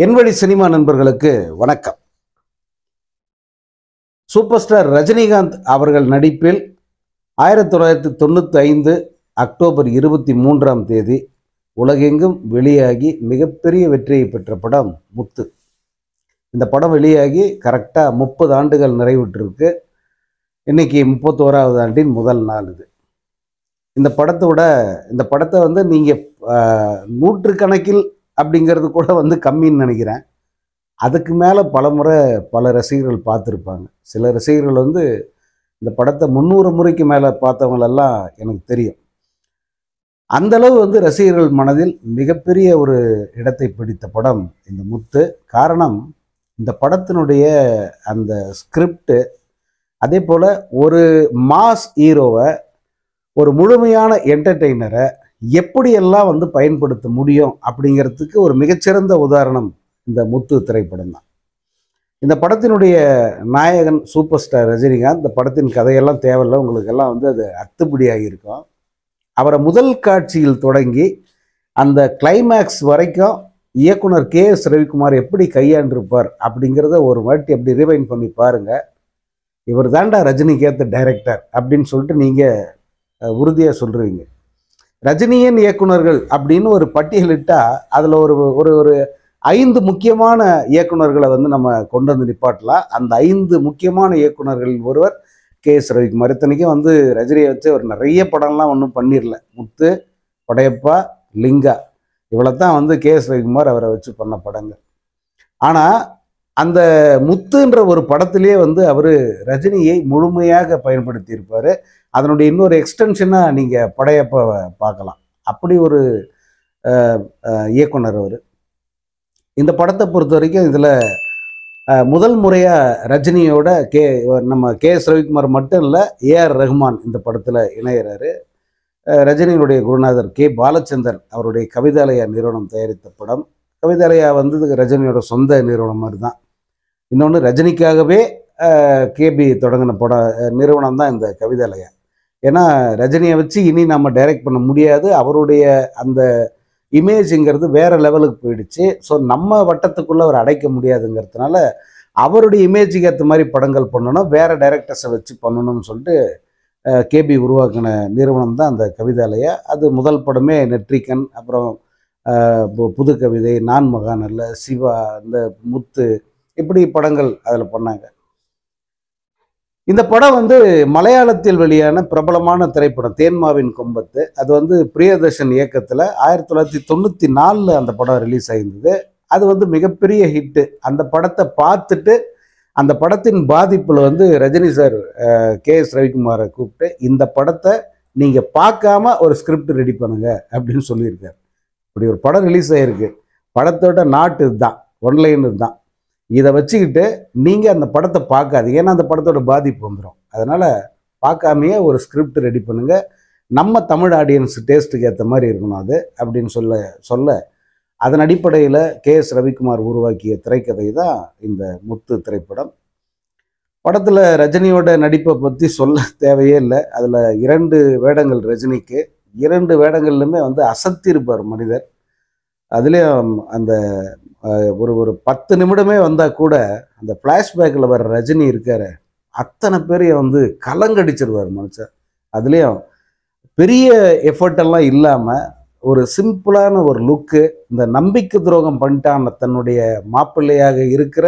என்வழி cinema நண்பர்களுக்கு வணக்கம். Super star Rajinikanth அவர்கள் நடிப்பில் 1995 அக்டோபர் 23 உலகெங்கும் வெளியாகி மிகப்பெரிய வெற்றியை பெற்ற படம் முத்து. இந்த படம் வெளியாகி கரெக்டாக 30 ஆண்டுகள் நிறைவுற்றிருக்கு. இன்னைக்கு 31வது ஆண்டின் முதல் நாள் இது. இந்த படத்தை நீங்கள் நூற்றுக்கணக்கில் அப்படிங்கிறது கூட கம்மின்னு நினைக்கிறேன். அதுக்கு மேலே பல ரசிகர்கள் பார்த்துருப்பாங்க. சில ரசிகர்கள் இந்த படத்தை 300 முறைக்கு மேலே பார்த்தவங்களெல்லாம் எனக்கு தெரியும். அந்தளவு ரசிகர்கள் மனதில் மிகப்பெரிய ஒரு இடத்தை பிடித்த படம் இந்த முத்து. காரணம், இந்த படத்தினுடைய அந்த ஸ்கிரிப்டு, அதே போல் ஒரு மாஸ் ஹீரோவை, ஒரு முழுமையான என்டர்டெய்னரை எப்படியெல்லாம் பயன்படுத்த முடியும் அப்படிங்கிறதுக்கு ஒரு மிகச்சிறந்த உதாரணம் இந்த முத்து திரைப்படம் தான். இந்த படத்தினுடைய நாயகன் சூப்பர் ஸ்டார் ரஜினிகாந்த். இந்த படத்தின் கதையெல்லாம் தேவையில்லை, உங்களுக்கெல்லாம் அது அத்துப்படியாகி இருக்கும். அவரை முதல் காட்சியில் தொடங்கி அந்த கிளைமேக்ஸ் வரைக்கும் இயக்குனர் கே.எஸ். ரவிக்குமார் எப்படி கையாண்டிருப்பார் அப்படிங்கிறத ஒரு வாட்டி அப்படி ரிவைண்ட் பண்ணி பாருங்கள். இவர் தாண்டா ரஜினிக்கு ஏற்ற டைரக்டர் அப்படின்னு சொல்லிட்டு நீங்கள் உறுதியாக சொல்கிறீங்க. ரஜினியின் இயக்குனர்கள் அப்படின்னு ஒரு பட்டியலிட்டால் அதில் ஒரு 5 முக்கியமான இயக்குனர்களை நம்ம கொண்டு நிப்பாட்டலாம். அந்த 5 முக்கியமான இயக்குனர்களில் ஒருவர் கே.எஸ். ரவிக்குமார். இத்தனைக்கும் ரஜினியை வச்சு அவர் நிறைய படம்லாம் ஒன்றும் பண்ணிடல. முத்து, படையப்பா, லிங்கா, இவ்வளோத்தான் கே.எஸ். ரவிக்குமார் அவரை வச்சு பண்ண படங்கள். ஆனால் அந்த முத்துன்ற ஒரு படத்திலே அவர் ரஜினியை முழுமையாக பயன்படுத்தியிருப்பார். அதனுடைய இன்னொரு எக்ஸ்டென்ஷனாக நீங்கள் படையப்பாவை பார்க்கலாம். அப்படி ஒரு இயக்குனர் அவர். இந்த படத்தை பொறுத்த வரைக்கும் இதில் முதல் முறையாக ரஜினியோட நம்ம கே.எஸ். ரவிக்குமார் மட்டும் இல்லை, ஏ.ஆர். ரஹ்மான் இந்த படத்தில் இணையிறாரு. ரஜினியினுடைய குருநாதர் கே. பாலச்சந்தர் அவருடைய கவிதாலயா நிறுவனம் தயாரித்த படம். கவிதாலயா ரஜினியோட சொந்த நிறுவனம் மாதிரி தான். இன்னொன்று, ரஜினிக்காகவே கேபி தொடங்கின நிறுவனம் தான் இந்த கவிதாலயா. ஏன்னா ரஜினியை வச்சு இனி நம்ம டைரக்ட் பண்ண முடியாது, அவருடைய அந்த இமேஜுங்கிறது வேறு லெவலுக்கு போயிடுச்சு. ஸோ நம்ம வட்டத்துக்குள்ளே அவர் அடைக்க முடியாதுங்கிறதுனால அவருடைய இமேஜுக்கு ஏற்ற மாதிரி படங்கள் பண்ணணும், வேறு டைரக்டர்ஸை வச்சு பண்ணணும்னு சொல்லிட்டு கேபி உருவாக்கின நிறுவனம் தான் அந்த கவிதாலயா. அது முதல் படமே நெற்றிக்கன், அப்புறம் புது கவிதை, நான் மகான் அல்ல, சிவா, இந்த முத்து, இப்படி படங்கள் அதில் பண்ணாங்க. இந்த படம் மலையாளத்தில் வெளியான பிரபலமான திரைப்படம் தேன்மாவின் கொம்பத்து. அது பிரியதர்ஷன் இயக்கத்தில் 1994 அந்த படம் ரிலீஸ் ஆகியிருந்தது. அது மிகப்பெரிய ஹிட்டு. அந்த படத்தை பார்த்துட்டு அந்த படத்தின் பாதிப்பில் ரஜினி சார் கே.எஸ். ரவிக்குமாரை கூப்பிட்டு இந்த படத்தை நீங்கள் பார்க்காம ஒரு ஸ்கிரிப்ட் ரெடி பண்ணுங்க அப்படின்னு சொல்லியிருக்காரு. இப்படி ஒரு படம் ரிலீஸ் ஆகிருக்கு. படத்தோட நாட்டு இதுதான், ஒன்லைன் இதுதான். இதை வச்சுக்கிட்டு நீங்கள் அந்த படத்தை பார்க்காதீங்க, ஏன்னா அந்த படத்தோட பாதிப்பு வந்துடும். அதனால் பார்க்காமையே ஒரு ஸ்கிரிப்ட் ரெடி பண்ணுங்கள், நம்ம தமிழ் ஆடியன்ஸ் டேஸ்ட்டுக்கு ஏற்ற மாதிரி இருக்கணும் அது அப்படின்னு சொல்ல அதன் அடிப்படையில் கே.எஸ். ரவிக்குமார் உருவாக்கிய திரைக்கதை தான் இந்த முத்து திரைப்படம். படத்தில் ரஜினியோட நடிப்பை பற்றி சொல்ல தேவையே இல்லை. அதில் 2 வேடங்கள் ரஜினிக்கு. 2 வேடங்கள்லுமே அசத்திருப்பார் மனிதர். அதுலேயும் அந்த ஒரு 10 நிமிடமே வந்தால் கூட அந்த ஃப்ளாஷ்பேக்கில் வர ரஜினி இருக்கார், அத்தனை பேரையும் கலங்கடிச்சிருவார் மனுஷன். அதுலேயும் பெரிய எஃபர்ட்டெல்லாம் இல்லாமல் ஒரு சிம்பிளான ஒரு லுக்கு. இந்த நம்பிக்கை துரோகம் பண்ணிட்டான் தன்னுடைய மாப்பிள்ளையாக இருக்கிற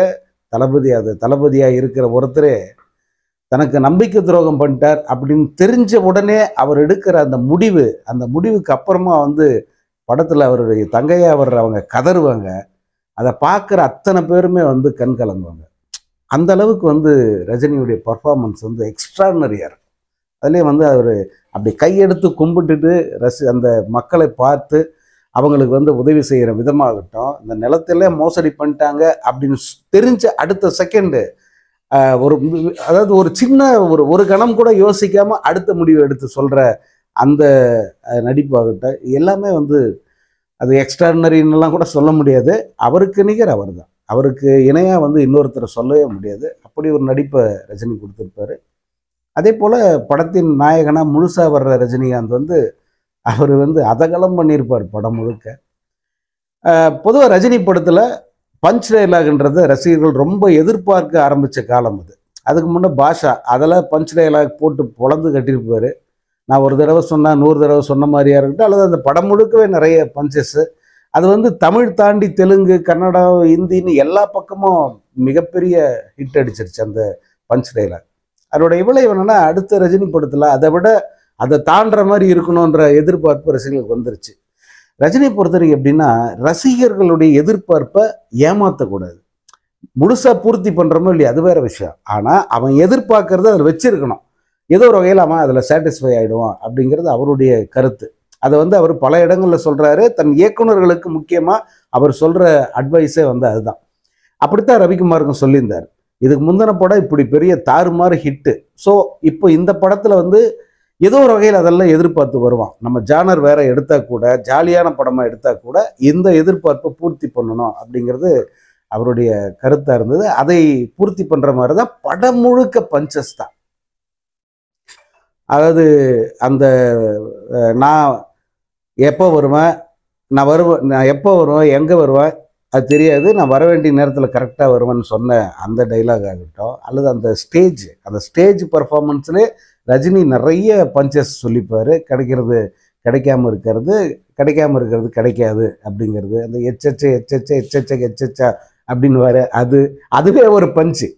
தளபதியாக இருக்கிற ஒருத்தரே தனக்கு நம்பிக்கை துரோகம் பண்ணிட்டார் அப்படின்னு தெரிஞ்ச உடனே அவர் எடுக்கிற அந்த முடிவுக்கு அப்புறமா படத்தில் அவருடைய தங்கையா அவங்க கதறுவாங்க. அதை பார்க்குற அத்தனை பேருமே கண் கலங்குவாங்க. அந்த அளவுக்கு ரஜினியுடைய பர்ஃபார்மன்ஸ் எக்ஸ்ட்ரானரியாக இருக்கும். அதுலேயும் அவர் அப்படி கையெடுத்து கும்பிட்டுட்டு அந்த மக்களை பார்த்து அவங்களுக்கு உதவி செய்கிற விதமாகட்டும், இந்த நிலத்திலே மோசடி பண்ணிட்டாங்க அப்படின்னு தெரிஞ்ச அடுத்த செகண்டு ஒரு சின்ன ஒரு கணம் கூட யோசிக்காமல் அடுத்த முடிவை எடுத்து சொல்கிற அந்த நடிப்பாகட்டும், எல்லாமே அது எக்ஸ்ட்ரானரின்னெலாம் கூட சொல்ல முடியாது. அவருக்கு நிகர் அவர் தான். அவருக்கு இணையாக இன்னொருத்தரை சொல்லவே முடியாது. அப்படி ஒரு நடிப்பை ரஜினி கொடுத்துருப்பாரு. அதே போல் படத்தின் நாயகனாக முழுசாக வர்ற ரஜினிகாந்த் அவர் அதகலம் பண்ணியிருப்பார் படம் முழுக்க. பொதுவாக ரஜினி படத்தில் பஞ்ச் டைலாக்ன்றத ரசிகர்கள் ரொம்ப எதிர்பார்க்க ஆரம்பித்த காலம் அது. அதுக்கு முன்னே பாஷா அதெல்லாம் பஞ்ச் டைலாக் போட்டு பொழந்து கட்டியிருப்பார். நான் ஒரு தடவை சொன்னால் 100 தடவை சொன்ன மாதிரியா இருக்கட்டும், அல்லது அந்த படம் முழுக்கவே நிறைய பஞ்சஸ்ஸு. அது வந்து தமிழ் தாண்டி தெலுங்கு, கன்னடம், ஹிந்தின்னு எல்லா பக்கமும் மிகப்பெரிய ஹிட் அடிச்சிருச்சு அந்த பஞ்ச் டைலாக். அதோட விளைவு என்னன்னா, அடுத்த ரஜினி படத்தில் அதை விட அதை தாண்டுற மாதிரி இருக்கணுன்ற எதிர்பார்ப்பு ரசிகர்களுக்கு வந்துருச்சு. ரஜினியை பொறுத்தவரைக்கும் எப்படின்னா, ரசிகர்களுடைய எதிர்பார்ப்பை ஏமாற்றக்கூடாது. முழுசா பூர்த்தி பண்றோமோ இல்லையா அது வேற விஷயம். ஆனால் அவன் எதிர்பார்க்கறத அதில் வச்சிருக்கணும். ஏதோ ஒரு வகையில் அவன் அதில் சாட்டிஸ்ஃபை ஆகிடுவான் அப்படிங்கிறது அவருடைய கருத்து. அதை வந்து அவர் பல இடங்களில் சொல்றாரு. தன் இயக்குநர்களுக்கு முக்கியமாக அவர் சொல்ற அட்வைஸே வந்து அதுதான். அப்படித்தான் ரவிக்குமாருக்கும் சொல்லியிருந்தார். இதுக்கு முந்தின படம் இப்படி பெரிய தாறுமாறு ஹிட்டு. ஸோ இப்போ இந்த படத்தில் வந்து ஏதோ ஒரு வகையில் அதெல்லாம் எதிர்பார்த்து வருவான். நம்ம ஜானர் வேற எடுத்தா கூட, ஜாலியான படமாக எடுத்தா கூட இந்த எதிர்பார்ப்பை பூர்த்தி பண்ணணும் அப்படிங்கிறது அவருடைய கருத்தாக இருந்தது. அதை பூர்த்தி பண்ணுற மாதிரி தான் படம் முழுக்க பஞ்சஸ் தான். அதாவது அந்த நான் எப்போ வருவேன், நான் எப்போ வருவேன், எங்கே வருவேன் அது தெரியாது, நான் வர வேண்டிய நேரத்தில் கரெக்டாக வருவேன்னு சொன்ன அந்த டைலாக் ஆகட்டும், அல்லது அந்த ஸ்டேஜ் பர்ஃபார்மன்ஸ்லேயே ரஜினி நிறைய பஞ்சஸ் சொல்லிப்பார். கிடைக்காம இருக்கிறது கிடைக்காது அப்படிங்கிறது, அந்த எச்சச்சா அப்படின்னு வர அதுவே ஒரு பஞ்சு.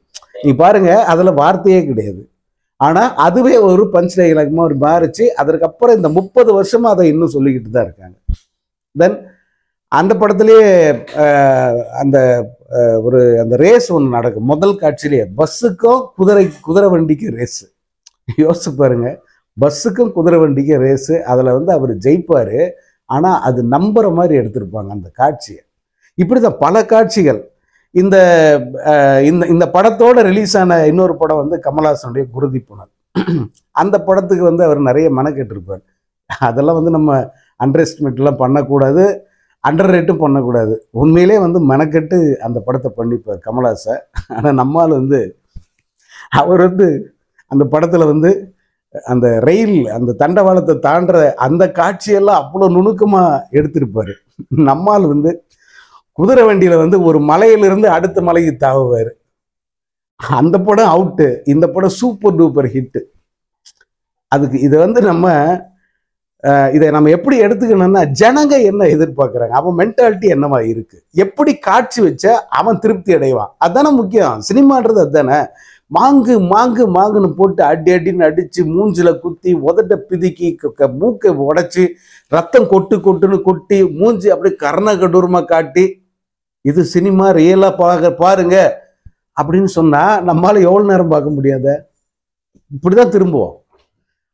நீ பாருங்க, அதில் வார்த்தையே கிடையாது. ஆனால் அதுவே ஒரு பஞ்ச் டைலாக்மா ஒரு மாறிச்சு. அதற்கப்புறம் இந்த 30 வருஷமா அதை இன்னும் சொல்லிக்கிட்டு தான் இருக்காங்க. தென் அந்த படத்துலேயே அந்த ரேஸ் ஒன்று நடக்கும். முதல் காட்சியிலேயே பஸ்ஸுக்கும் குதிரை வண்டிக்கும் ரேஸு. யோசிச்சு பாருங்க, பஸ்ஸுக்கும் குதிரை வண்டிக்கும் ரேஸு. அதில் வந்து அவர் ஜெயிப்பார். ஆனால் அது நம்புற மாதிரி எடுத்திருப்பாங்க அந்த காட்சியை. இப்படி தான் பல காட்சிகள். இந்த இந்த படத்தோட ரிலீஸ் ஆன இன்னொரு படம் வந்து கமல்ஹாசனுடைய குருதி புனல். அந்த படத்துக்கு வந்து அவர் நிறைய மெனக்கெட்டிருப்பார். அதெல்லாம் வந்து நம்ம அண்டர் எஸ்டிமேட்லாம் பண்ணக்கூடாது, அண்டர் ரேட்டும் பண்ணக்கூடாது. உண்மையிலே வந்து மெனக்கெட்டு அந்த படத்தை பண்ணிப்பார் கமல்ஹாசன். ஆனால் நம்மால் வந்து அவர் வந்து அந்த படத்தில் வந்து அந்த ரயில் அந்த தண்டவாளத்தை தாண்டுற அந்த காட்சியெல்லாம் அவ்வளோ நுணுக்கமாக எடுத்திருப்பார். நம்மால் வந்து குதிரை வண்டியில் வந்து ஒரு மலையிலிருந்து அடுத்த மலைக்கு தாவுவார். அந்த படம் அவுட்டு, இந்த படம் சூப்பர் டூப்பர் ஹிட்டு. அதுக்கு இதை வந்து இதை நம்ம எப்படி எடுத்துக்கணும்னா, ஜனங்க என்ன எதிர்பார்க்குறாங்க, அவன் மென்டாலிட்டி என்னவா இருக்கு, எப்படி காட்சி வச்சா அவன் திருப்தி அடைவான், அதுதானே முக்கியம். சினிமான்றது அதுதானே. மாங்குன்னு போட்டு அடின்னு அடிச்சு, மூஞ்சில குத்தி, உதட்ட பிதுக்கி, மூக்கை உடைச்சி, ரத்தம் கொட்டுன்னு கொட்டி, மூஞ்சி அப்படி கர்ண கடூரமா காட்டி, இது சினிமா ரியலா பாருங்க அப்படின்னு சொன்னா நம்மளால எவ்வளவு நேரம் பார்க்க முடியாத, இப்படிதான் திரும்புவோம்.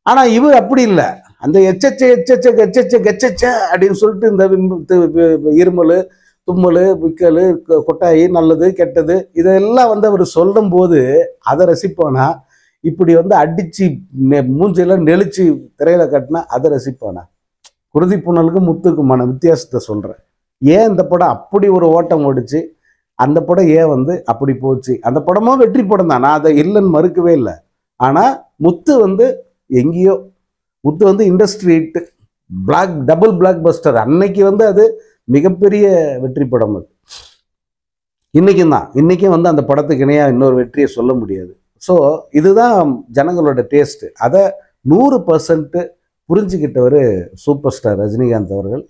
ஆனா இவர் அப்படி இல்லை. அந்த எச்சச்ச அப்படின்னு சொல்லிட்டு இந்த இருமல், தும்மல், விக்கல், கொட்டாயி, நல்லது கெட்டது இதெல்லாம் வந்து அவர் சொல்லும் போது அதை ரசிப்பானா? இப்படி வந்து அடிச்சு மூஞ்செல்லாம் நெளிச்சு திரையில கட்டினா அதை ரசிப்பானா? குருதி புனலுக்கும் முத்துக்குமான வித்தியாசத்தை சொல்றேன். ஏன் இந்த படம் அப்படி ஒரு ஓட்டம் ஓடிச்சு, அந்த படம் ஏன் வந்து அப்படி போச்சு? அந்த படமும் வெற்றி படம் தான், நான் அதை இல்லைன்னு மறுக்கவே இல்லை. ஆனால் முத்து வந்து எங்கேயோ, முத்து வந்து industry hit, double black Bastar. அன்னைக்கு வந்து அது மிகப்பெரிய வெற்றி படம். அது இன்னைக்கும் வந்து அந்த படத்துக்கு இணையாக இன்னொரு வெற்றியை சொல்ல முடியாது. ஸோ இதுதான் ஜனங்களோட டேஸ்ட்டு. அதை 100% புரிஞ்சுக்கிட்டவர் சூப்பர் ஸ்டார் ரஜினிகாந்த் அவர்கள்.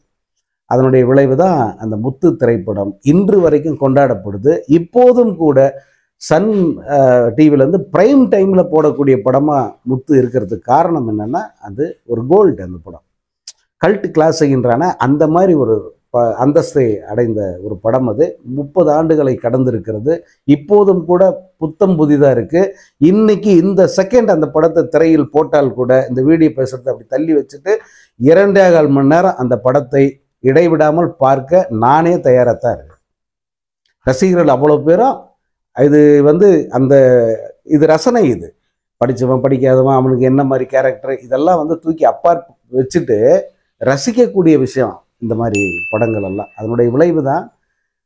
அதனுடைய விளைவு தான் அந்த முத்து திரைப்படம் இன்று வரைக்கும் கொண்டாடப்படுது. இப்போதும் கூட சன் டிவிலேருந்து பிரைம் டைமில் போடக்கூடிய படமாக முத்து இருக்கிறதுக்கு காரணம் என்னென்னா, அது ஒரு கோல்டு. அந்த படம் கல்ட் கிளாசிக்ன்றான அந்த மாதிரி ஒரு அந்தஸ்தை அடைந்த ஒரு படம். அது 30 ஆண்டுகளை கடந்திருக்கிறது. இப்போதும் கூட புத்தம் புதிதாக இருக்குது. இன்னைக்கு இந்த செகண்ட் அந்த படத்தை திரையில் போட்டால் கூட, இந்த வீடியோ பேசுகிறத அப்படி தள்ளி வச்சுட்டு 2.25 மணி நேரம் அந்த படத்தை இடைவிடாமல் பார்க்க நானே தயாராக தான் இருக்கேன். ரசிகர்கள் அவ்வளோ பேரும் இது வந்து இது ரசனை. இது படித்தவன் படிக்காதவன் அவனுக்கு என்ன மாதிரி கேரக்டர் இதெல்லாம் வந்து தூக்கி அப்பார் வச்சுட்டு ரசிக்கக்கூடிய விஷயம் இந்த மாதிரி படங்கள் எல்லாம். அதனுடைய விளைவு தான்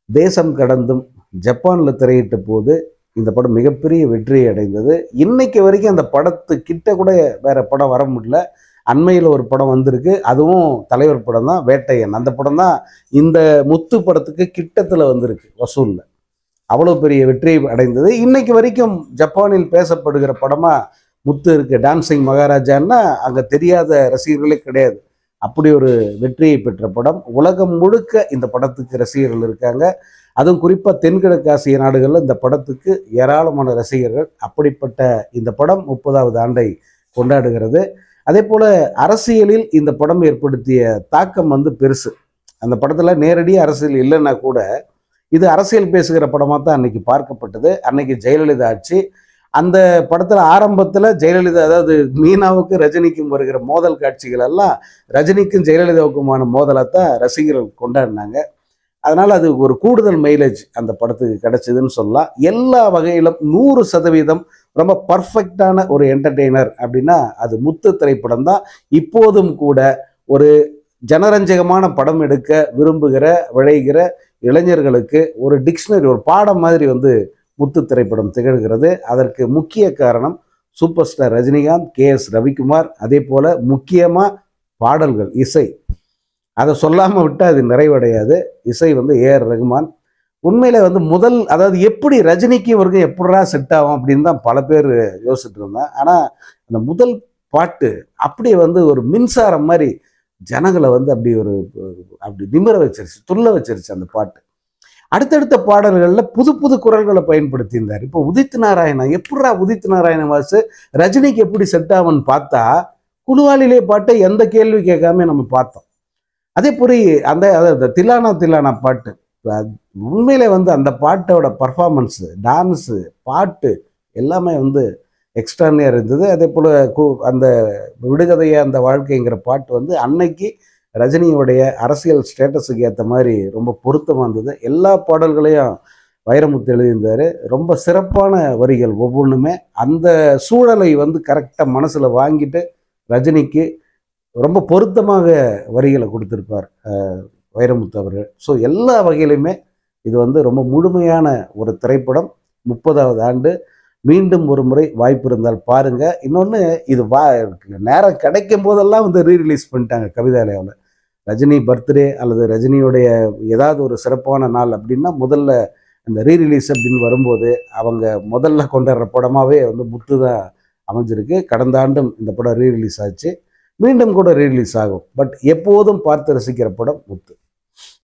தேசம் கடந்தும் ஜப்பானில் திரையிட்ட போது இந்த படம் மிகப்பெரிய வெற்றியை அடைந்தது. இன்னைக்கு வரைக்கும் அந்த படத்துக்கிட்ட கூட வேற படம் வர முடியல. அண்மையில் ஒரு படம் வந்திருக்கு, அதுவும் தலைவர் படம் தான், வேட்டையன். அந்த படம் தான் இந்த முத்து படத்துக்கு கிட்டத்தில் வந்திருக்கு வசூலில். அவ்வளோ பெரிய வெற்றி அடைந்தது. இன்னைக்கு வரைக்கும் ஜப்பானில் பேசப்படுகிற படமாக முத்து இருக்கு. டான்சிங் மகாராஜான்னா அங்கே தெரியாத ரசிகர்களே கிடையாது. அப்படி ஒரு வெற்றியை பெற்ற படம். உலகம் முழுக்க இந்த படத்துக்கு ரசிகர்கள் இருக்காங்க. அதுவும் குறிப்பாக தென்கிழக்கு ஆசிய நாடுகளில் இந்த படத்துக்கு ஏராளமான ரசிகர்கள். அப்படிப்பட்ட இந்த படம் 30வது ஆண்டை கொண்டாடுகிறது. அதே போல் அரசியலில் இந்த படம் ஏற்படுத்திய தாக்கம் பெருசு. அந்த படத்தில் நேரடி அரசியல் இல்லைன்னா கூட இது அரசியல் பேசுகிற படமாக தான் அன்னைக்கு பார்க்கப்பட்டது. அன்னைக்கு ஜெயலலிதா ஆட்சி. அந்த படத்தில் ஆரம்பத்தில் ஜெயலலிதா, அதாவது மீனாவுக்கு ரஜினிக்கும் வருகிற மோதல் காட்சிகள் எல்லாம் ரஜினிக்கும் ஜெயலலிதாவுக்குமான மோதலைத்தான் ரசிகர்கள் கொண்டாடினாங்க. அதனால் அது ஒரு கூடுதல் மைலேஜ் அந்த படத்துக்கு கிடைச்சதுன்னு சொல்லலாம். எல்லா வகையிலும் 100% ரொம்ப பர்ஃபெக்டான ஒரு என்டர்டெய்னர் அப்படின்னா அது முத்து திரைப்படம் தான். இப்போதும் கூட ஒரு ஜனரஞ்சகமான படம் எடுக்க விரும்புகிற விளைகிற இளைஞர்களுக்கு ஒரு டிக்ஷனரி, ஒரு பாடம் மாதிரி முத்து திரைப்படம் திகழ்கிறது. அதற்கு முக்கிய காரணம் super star Rajinikanth, KS Ravikumar. அதே போல முக்கியமாக பாடல்கள், இசை. அதை சொல்லாமல் விட்டால் அது நிறைவடையாது. இசை AR ரகுமான். உண்மையில முதல், அதாவது எப்படி ரஜினிக்கு இவருக்கு எப்படா செட் ஆகும் அப்படின்னு தான் பல பேர் யோசிச்சுட்டு இருந்தாங்க. ஆனால் அந்த முதல் பாட்டு அப்படியே ஒரு மின்சாரம் மாதிரி ஜனங்களை அப்படி நிமிர வச்சிருச்சு, துள்ள வச்சிருச்சு அந்த பாட்டு. அடுத்தடுத்த பாடல்களில் புது புது குரல்களை பயன்படுத்தியிருந்தார். இப்போ உதித் நாராயணன், எப்படா உதித் நாராயணன் வாசு ரஜினிக்கு எப்படி செட் ஆகும்னு பார்த்தா குழுவாளிலே பாட்டை எந்த கேள்வி கேட்காம நம்ம பார்த்தோம். அதே போய் அந்த தில்லானா தில்லானா பாட்டு, உண்மையிலே அந்த பாட்டோட பர்ஃபார்மன்ஸு, டான்ஸு, பாட்டு எல்லாமே எக்ஸ்ட்ரானியாக இருந்தது. அதே போல் அந்த விடுகதையாக அந்த வாழ்க்கைங்கிற பாட்டு அன்னைக்கு ரஜினியோடைய அரசியல் ஸ்டேட்டஸுக்கு ஏற்ற மாதிரி ரொம்ப பொருத்தமாக இருந்தது. எல்லா பாடல்களையும் வைரமுத்து எழுதியிருந்தார். ரொம்ப சிறப்பான வரிகள் ஒவ்வொன்றுமே. அந்த சூழலை கரெக்டாக மனசில் வாங்கிட்டு ரஜினிக்கு ரொம்ப பொருத்தமாக வரிகளை கொடுத்துருப்பார் வைரமுத்து அவர்கள். ஸோ எல்லா வகையிலுமே இது ரொம்ப முழுமையான ஒரு திரைப்படம். 30வது ஆண்டு. மீண்டும் ஒரு முறை வாய்ப்பு இருந்தால் பாருங்க. இன்னொன்று, இது நேரம் கிடைக்கும் போதெல்லாம் ரீரிலீஸ் பண்ணிட்டாங்க கவிதாலயாவில். ரஜினி பர்த்டே அல்லது ரஜினியுடைய ஏதாவது ஒரு சிறப்பான நாள் அப்படின்னா முதல்ல இந்த ரீரிலீஸ் அப்படின்னு வரும்போது அவங்க முதல்ல கொண்டாடுற படமாகவே முத்து தான் அமைஞ்சிருக்கு. கடந்த ஆண்டும் இந்த படம் ரீரிலீஸ் ஆச்சு. மீண்டும் கூட ரீரிலீஸ் ஆகும். பட் எப்போதும் பார்த்து ரசிக்கிற படம் முத்து.